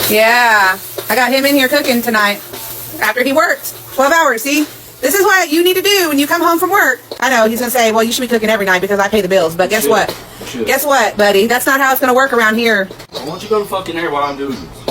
Yeah, I got him in here cooking tonight after he worked 12 hours. See, this is what you need to do when you come home from work. I know he's gonna say, well, you should be cooking every night because I pay the bills, but guess what? Guess what, buddy? That's not how it's gonna work around here. Why don't you go to fucking there while I'm doing this?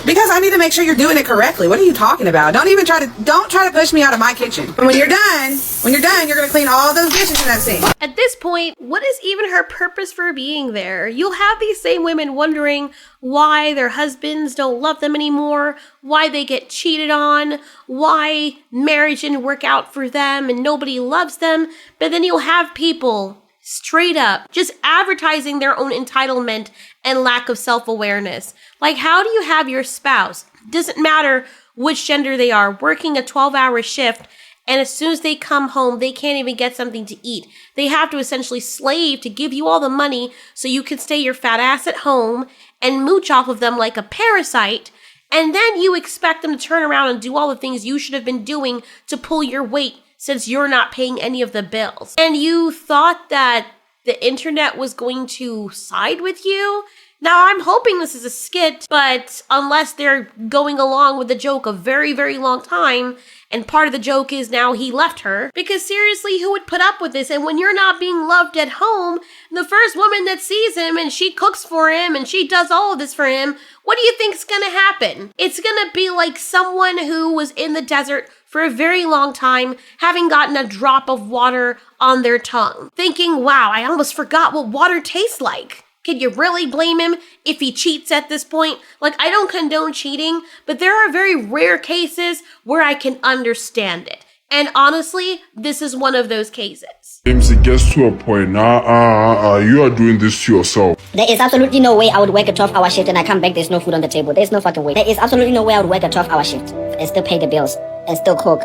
Because I need to make sure you're doing it correctly. What are you talking about? Don't try to push me out of my kitchen. When you're done, you're gonna clean all those dishes in that sink. At this point, what is even her purpose for being there? You'll have these same women wondering why their husbands don't love them anymore, why they get cheated on, why marriage didn't work out for them and nobody loves them. But then you'll have people straight up just advertising their own entitlement and lack of self-awareness. Like, how do you have your spouse, doesn't matter which gender they are, working a 12-hour shift, and as soon as they come home, they can't even get something to eat. They have to essentially slave to give you all the money so you can stay your fat ass at home and mooch off of them like a parasite, and then you expect them to turn around and do all the things you should have been doing to pull your weight since you're not paying any of the bills. And you thought that the internet was going to side with you? Now, I'm hoping this is a skit, but unless they're going along with the joke a very, very long time, and part of the joke is now he left her, because seriously, who would put up with this? And when you're not being loved at home, the first woman that sees him and she cooks for him and she does all of this for him, what do you think's gonna happen? It's gonna be like someone who was in the desert for a very long time, having gotten a drop of water on their tongue, thinking, wow, I almost forgot what water tastes like. Can you really blame him if he cheats at this point? Like, I don't condone cheating, but there are very rare cases where I can understand it. And honestly, this is one of those cases. James, it gets to a point now, you are doing this to yourself. There is absolutely no way I would work a 12-hour shift and I come back, there's no food on the table. There's no fucking way. There is absolutely no way I would work a 12-hour shift and still pay the bills and still cook.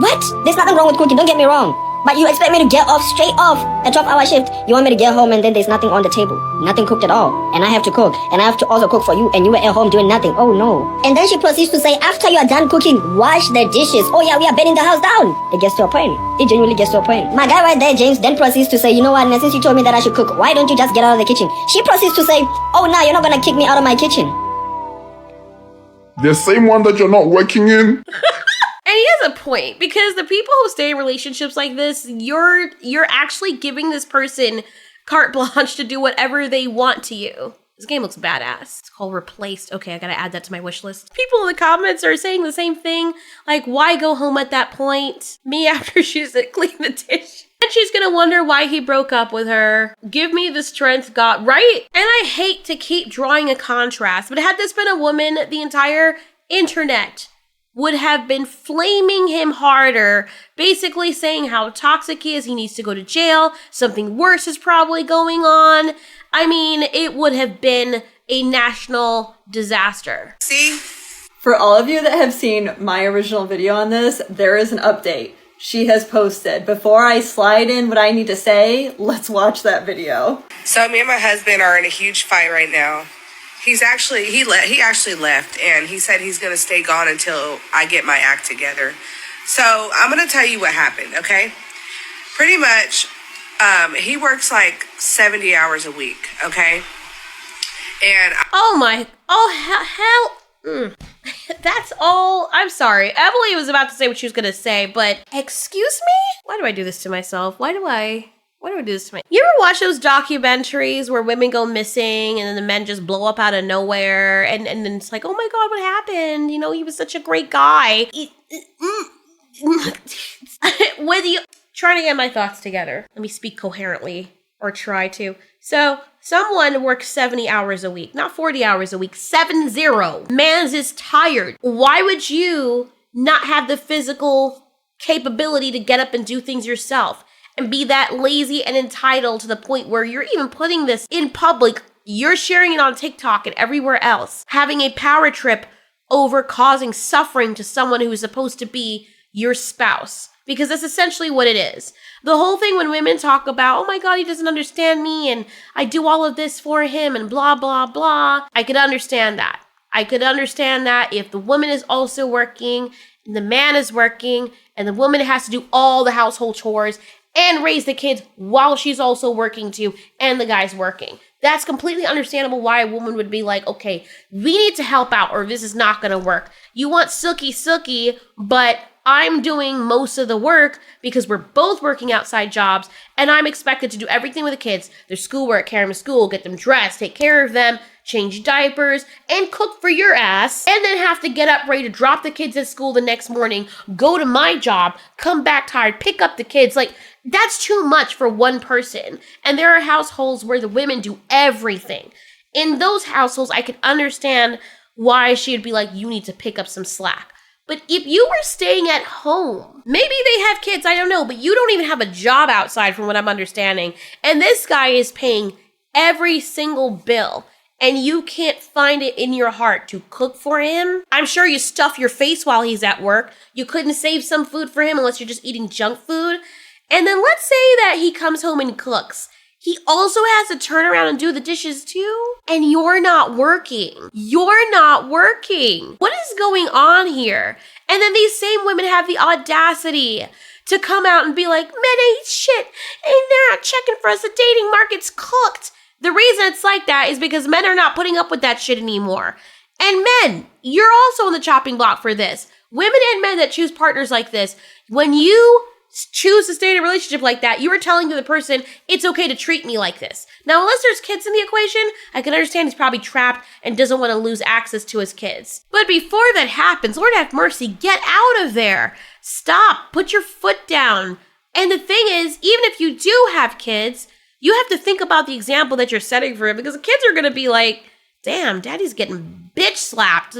What? There's nothing wrong with cooking, don't get me wrong. But you expect me to get off straight off a 12-hour shift. You want me to get home and then there's nothing on the table. Nothing cooked at all. And I have to cook. And I have to also cook for you. And you were at home doing nothing. Oh no. And then she proceeds to say, after you are done cooking, wash the dishes. Oh yeah, we are burning the house down. It gets to a point. It genuinely gets to a point. My guy right there, James, then proceeds to say, you know what, now since you told me that I should cook, why don't you just get out of the kitchen? She proceeds to say, oh, now you're not gonna kick me out of my kitchen. The same one that you're not working in? And he has a point, because the people who stay in relationships like this, you're actually giving this person carte blanche to do whatever they want to you. This game looks badass. It's called Replaced. Okay, I gotta add that to my wish list. People in the comments are saying the same thing. Like, why go home at that point? Me after she's clean the dish. And she's gonna wonder why he broke up with her. Give me the strength, God, right? And I hate to keep drawing a contrast, but had this been a woman, the entire internet would have been flaming him harder, basically saying how toxic he is, he needs to go to jail, something worse is probably going on. I mean, it would have been a national disaster. See? For all of you that have seen my original video on this, there is an update she has posted. Before I slide in what I need to say, let's watch that video. So me and my husband are in a huge fight right now. He actually left, and he said he's going to stay gone until I get my act together. So I'm going to tell you what happened, okay? Pretty much, he works like 70 hours a week, okay? And That's all. I'm sorry. Emily was about to say what she was going to say, but excuse me? Why do I do this to myself? Why do I do this to myself? You ever watch those documentaries where women go missing and then the men just blow up out of nowhere and then it's like, oh my God, what happened? You know, he was such a great guy. With you trying to get my thoughts together. Let me speak coherently, or try to. So someone works 70 hours a week, not 40 hours a week, 70. Mans is tired. Why would you not have the physical capability to get up and do things yourself and be that lazy and entitled to the point where you're even putting this in public? You're sharing it on TikTok and everywhere else, having a power trip over causing suffering to someone who is supposed to be your spouse. Because that's essentially what it is. The whole thing when women talk about, oh my God, he doesn't understand me and I do all of this for him and blah, blah, blah. I could understand that. I could understand that if the woman is also working and the man is working and the woman has to do all the household chores and raise the kids while she's also working too and the guy's working. That's completely understandable why a woman would be like, okay, we need to help out or this is not going to work. You want silky, but I'm doing most of the work because we're both working outside jobs and I'm expected to do everything with the kids, their schoolwork, carry them to school, get them dressed, take care of them, change diapers, and cook for your ass, and then have to get up ready to drop the kids at school the next morning, go to my job, come back tired, pick up the kids. Like, that's too much for one person. And there are households where the women do everything. In those households, I could understand why she'd be like, you need to pick up some slack. But if you were staying at home, maybe they have kids, I don't know, but you don't even have a job outside from what I'm understanding. And this guy is paying every single bill and you can't find it in your heart to cook for him. I'm sure you stuff your face while he's at work. You couldn't save some food for him unless you're just eating junk food. And then let's say that he comes home and cooks. He also has to turn around and do the dishes too. And you're not working. You're not working. What is going on here? And then these same women have the audacity to come out and be like, men ain't shit. And they're not checking for us. The dating market's cooked. The reason it's like that is because men are not putting up with that shit anymore. And men, you're also on the chopping block for this. Women and men that choose partners like this, when you choose to stay in a relationship like that, you are telling the person, it's okay to treat me like this. Now, unless there's kids in the equation, I can understand he's probably trapped and doesn't want to lose access to his kids. But before that happens, Lord have mercy, get out of there. Stop. Put your foot down. And the thing is, even if you do have kids, you have to think about the example that you're setting for him, because the kids are going to be like, damn, daddy's getting bitch slapped.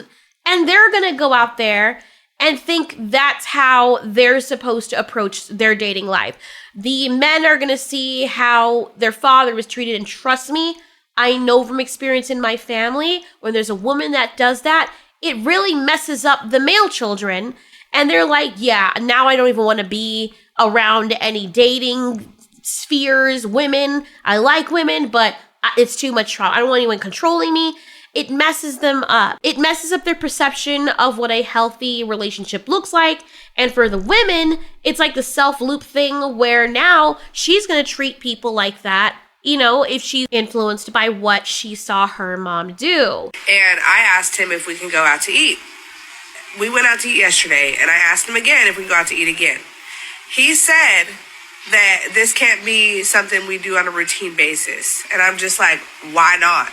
And they're going to go out there and think that's how they're supposed to approach their dating life. The men are going to see how their father was treated. And trust me, I know from experience in my family, when there's a woman that does that, it really messes up the male children. And they're like, yeah, now I don't even want to be around any dating spheres, women. I like women, but it's too much trauma. I don't want anyone controlling me. It messes them up. It messes up their perception of what a healthy relationship looks like. And for the women, it's like the self-loop thing where now she's going to treat people like that, you know, if she's influenced by what she saw her mom do. And I asked him if we can go out to eat. We went out to eat yesterday, and I asked him again if we can go out to eat again. He said that this can't be something we do on a routine basis. And I'm just like, why not?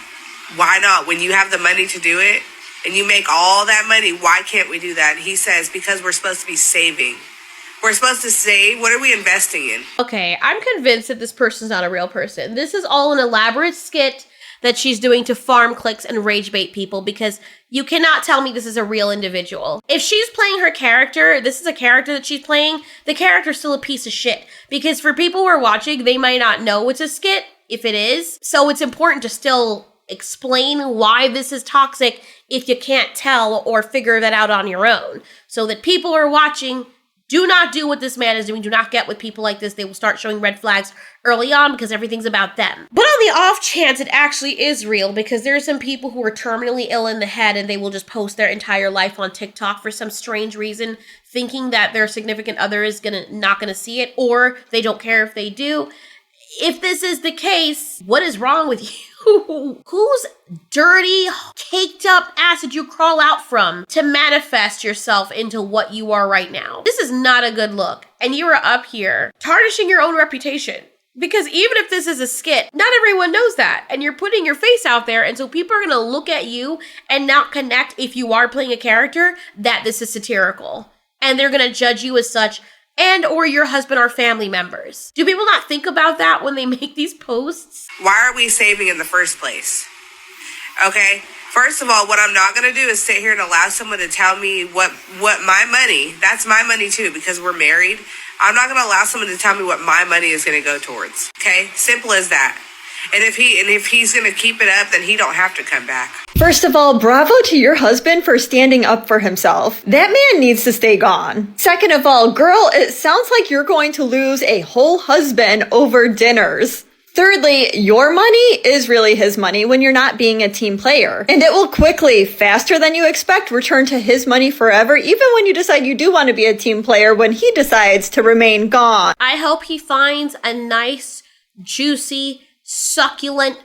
Why not? When you have the money to do it and you make all that money, why can't we do that? And he says, because we're supposed to be saving. We're supposed to save. What are we investing in? Okay, I'm convinced that this person's not a real person. This is all an elaborate skit that she's doing to farm clicks and rage bait people, because you cannot tell me this is a real individual. If she's playing her character, this is a character that she's playing, the character's still a piece of shit. Because for people who are watching, they might not know it's a skit, if it is. So it's important to still explain why this is toxic if you can't tell or figure that out on your own. So that people who are watching, do not do what this man is doing. Do not get with people like this. They will start showing red flags early on because everything's about them. But on the off chance it actually is real, because there are some people who are terminally ill in the head and they will just post their entire life on TikTok for some strange reason, thinking that their significant other is not gonna see it, or they don't care if they do. If this is the case, what is wrong with you? Whose dirty, caked up ass did you crawl out from to manifest yourself into what you are right now? This is not a good look. And you are up here tarnishing your own reputation. Because even if this is a skit, not everyone knows that. And you're putting your face out there. And so people are going to look at you and not connect, if you are playing a character, that this is satirical. And they're going to judge you as such, and or your husband or family members. Do people not think about that when they make these posts? Why are we saving in the first place? Okay, first of all, what I'm not going to do is sit here and allow someone to tell me what my money, that's my money too, because we're married. I'm not going to allow someone to tell me what my money is going to go towards. Okay, simple as that. And if he's going to keep it up, then he don't have to come back. First of all, bravo to your husband for standing up for himself. That man needs to stay gone. Second of all, girl, it sounds like you're going to lose a whole husband over dinners. Thirdly, your money is really his money when you're not being a team player. And it will quickly, faster than you expect, return to his money forever, even when you decide you do want to be a team player, when he decides to remain gone. I hope he finds a nice, juicy, succulent,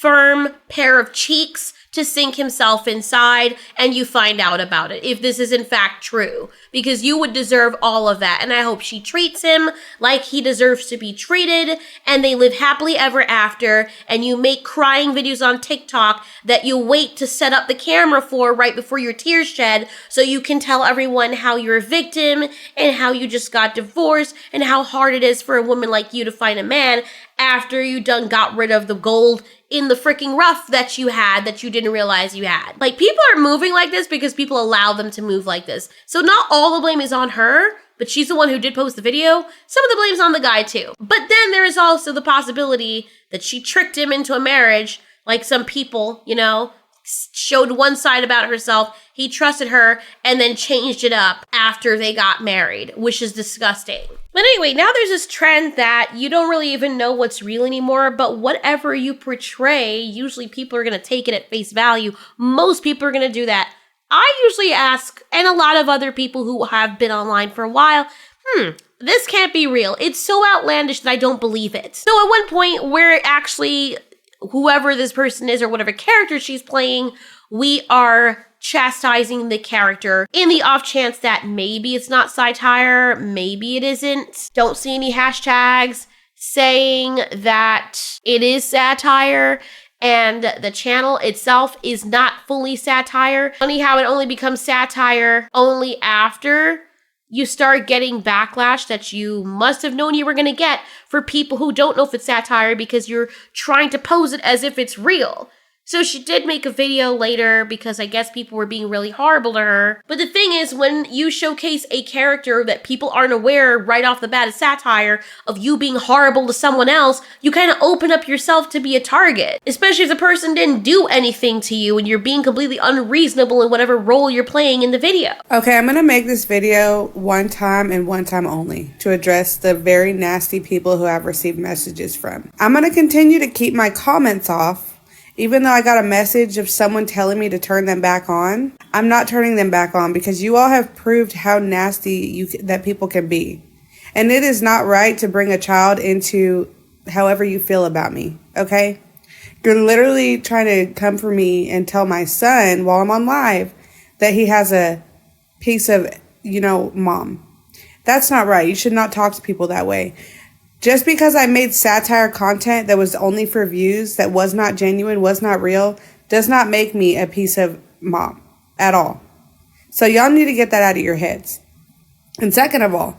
firm pair of cheeks to sink himself inside, and you find out about it, if this is in fact true, because you would deserve all of that. And I hope she treats him like he deserves to be treated, and they live happily ever after, and you make crying videos on TikTok that you wait to set up the camera for right before your tears shed, so you can tell everyone how you're a victim, and how you just got divorced, and how hard it is for a woman like you to find a man after you done got rid of the gold in the freaking rough that you had that you didn't realize you had. Like, people are moving like this because people allow them to move like this. So not all the blame is on her, but she's the one who did post the video. Some of the blame's on the guy too. But then there is also the possibility that she tricked him into a marriage, like some people, you know, showed one side about herself, he trusted her, and then changed it up after they got married, which is disgusting. But anyway, now there's this trend that you don't really even know what's real anymore, but whatever you portray, usually people are going to take it at face value. Most people are going to do that. I usually ask, and a lot of other people who have been online for a while, this can't be real. It's so outlandish that I don't believe it. So at one point, we're actually, whoever this person is or whatever character she's playing, we are chastising the character in the off chance that maybe it's not satire, maybe it isn't. Don't see any hashtags saying that it is satire, and the channel itself is not fully satire. Funny how it only becomes satire only after you start getting backlash that you must have known you were going to get for people who don't know if it's satire because you're trying to pose it as if it's real. So she did make a video later because I guess people were being really horrible to her. But the thing is, when you showcase a character that people aren't aware right off the bat is satire of you being horrible to someone else, you kind of open up yourself to be a target. Especially if the person didn't do anything to you and you're being completely unreasonable in whatever role you're playing in the video. Okay, I'm gonna make this video one time and one time only to address the very nasty people who I've received messages from. I'm gonna continue to keep my comments off. Even though I got a message of someone telling me to turn them back on, I'm not turning them back on because you all have proved how nasty that people can be. And it is not right to bring a child into however you feel about me, okay? You're literally trying to come for me and tell my son while I'm on live that he has a piece of, mom. That's not right. You should not talk to people that way. Just because I made satire content that was only for views, that was not genuine, was not real, does not make me a piece of mom at all. So y'all need to get that out of your heads. And second of all,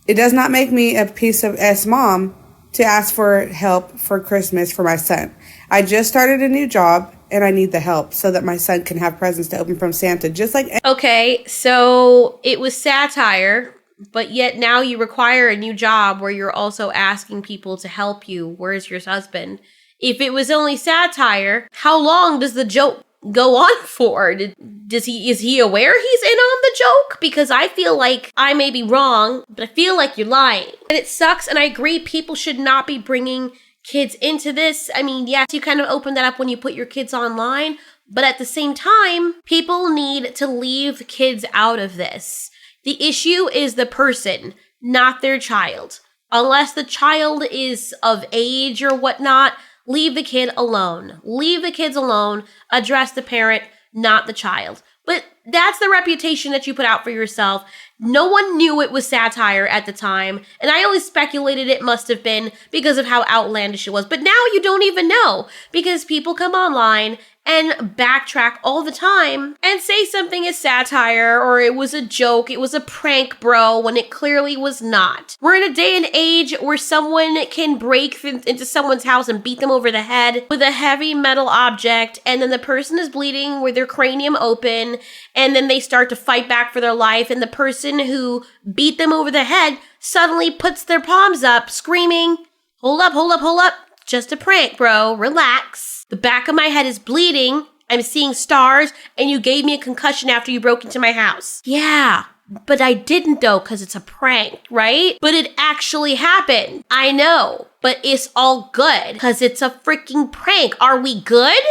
it does not make me a piece of mom to ask for help for Christmas for my son. I just started a new job and I need the help so that my son can have presents to open from Santa, just like... Okay, so it was satire, but yet now you require a new job where you're also asking people to help you. Where's your husband? If it was only satire, how long does the joke go on for? Is he aware he's in on the joke? Because I feel like I may be wrong, but I feel like you're lying. And it sucks, and I agree people should not be bringing kids into this. I mean, yes, you kind of open that up when you put your kids online, but at the same time, people need to leave kids out of this. The issue is the person, not their child. Unless the child is of age or whatnot, leave the kid alone. Leave the kids alone. Address the parent, not the child. But that's the reputation that you put out for yourself. No one knew it was satire at the time, and I only speculated it must have been because of how outlandish it was. But now you don't even know, because people come online and backtrack all the time and say something is satire or it was a joke, it was a prank, bro, when it clearly was not. We're in a day and age where someone can break into someone's house and beat them over the head with a heavy metal object, and then the person is bleeding with their cranium open, and then they start to fight back for their life, and the person who beat them over the head suddenly puts their palms up, screaming, hold up, hold up, hold up. Just a prank, bro. Relax. The back of my head is bleeding. I'm seeing stars, and you gave me a concussion after you broke into my house. Yeah, but I didn't though, because it's a prank, right? But it actually happened. I know, but it's all good, because it's a freaking prank. Are we good?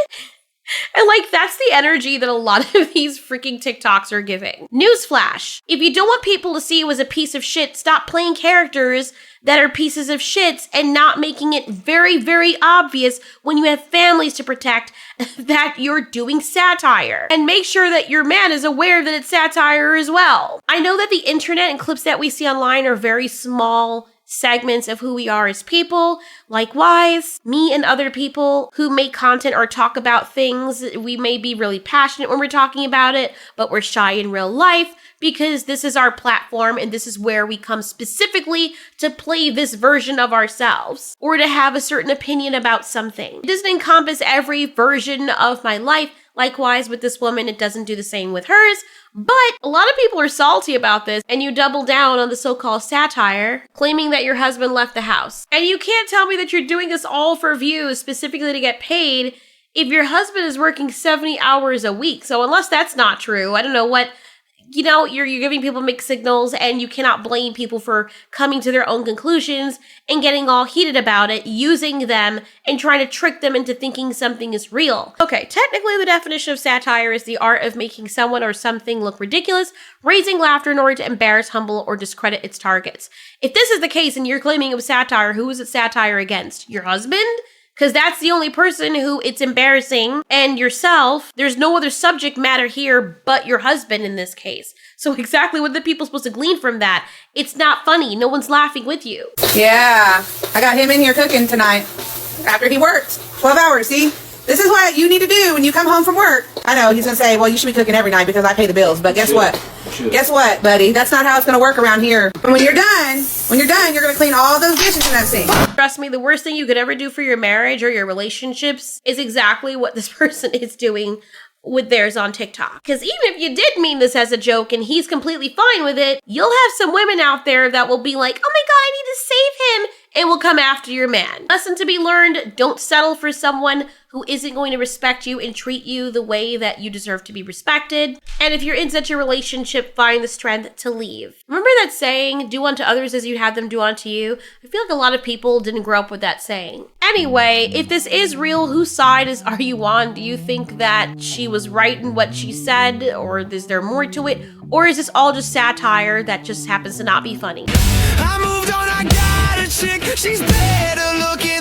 And like, that's the energy that a lot of these freaking TikToks are giving. Newsflash. If you don't want people to see you as a piece of shit, stop playing characters that are pieces of shits and not making it very, very obvious when you have families to protect that you're doing satire. And make sure that your man is aware that it's satire as well. I know that the internet and clips that we see online are very small segments of who we are as people. Likewise, me and other people who make content or talk about things, we may be really passionate when we're talking about it, but we're shy in real life because this is our platform and this is where we come specifically to play this version of ourselves or to have a certain opinion about something. It doesn't encompass every version of my life. Likewise, with this woman, it doesn't do the same with hers. But a lot of people are salty about this, and you double down on the so-called satire, claiming that your husband left the house. And you can't tell me that you're doing this all for views, specifically to get paid, if your husband is working 70 hours a week. So unless that's not true, I don't know what... you're giving people mixed signals, and you cannot blame people for coming to their own conclusions and getting all heated about it, using them and trying to trick them into thinking something is real. Okay, technically the definition of satire is the art of making someone or something look ridiculous, raising laughter in order to embarrass, humble, or discredit its targets. If this is the case and you're claiming it was satire, who is it satire against? Your husband? Because that's the only person who it's embarrassing, and yourself. There's no other subject matter here but your husband in this case. So exactly what are the people supposed to glean from that? It's not funny. No one's laughing with you. Yeah, I got him in here cooking tonight after he worked 12 hours. See, this is what you need to do when you come home from work. I know he's gonna say, well, you should be cooking every night because I pay the bills. But guess what? Guess what, buddy? That's not how it's gonna work around here. And when you're done, you're gonna clean all those dishes in that sink. Trust me, the worst thing you could ever do for your marriage or your relationships is exactly what this person is doing with theirs on TikTok. Because even if you did mean this as a joke and he's completely fine with it, you'll have some women out there that will be like, oh my God, I need to save him, and will come after your man. Lesson to be learned, don't settle for someone who isn't going to respect you and treat you the way that you deserve to be respected. And if you're in such a relationship, find the strength to leave. Remember that saying, do unto others as you'd have them do unto you? I feel like a lot of people didn't grow up with that saying. Anyway, if this is real, whose side are you on? Do you think that she was right in what she said, or is there more to it? Or is this all just satire that just happens to not be funny? I moved on, I got a chick, she's better looking.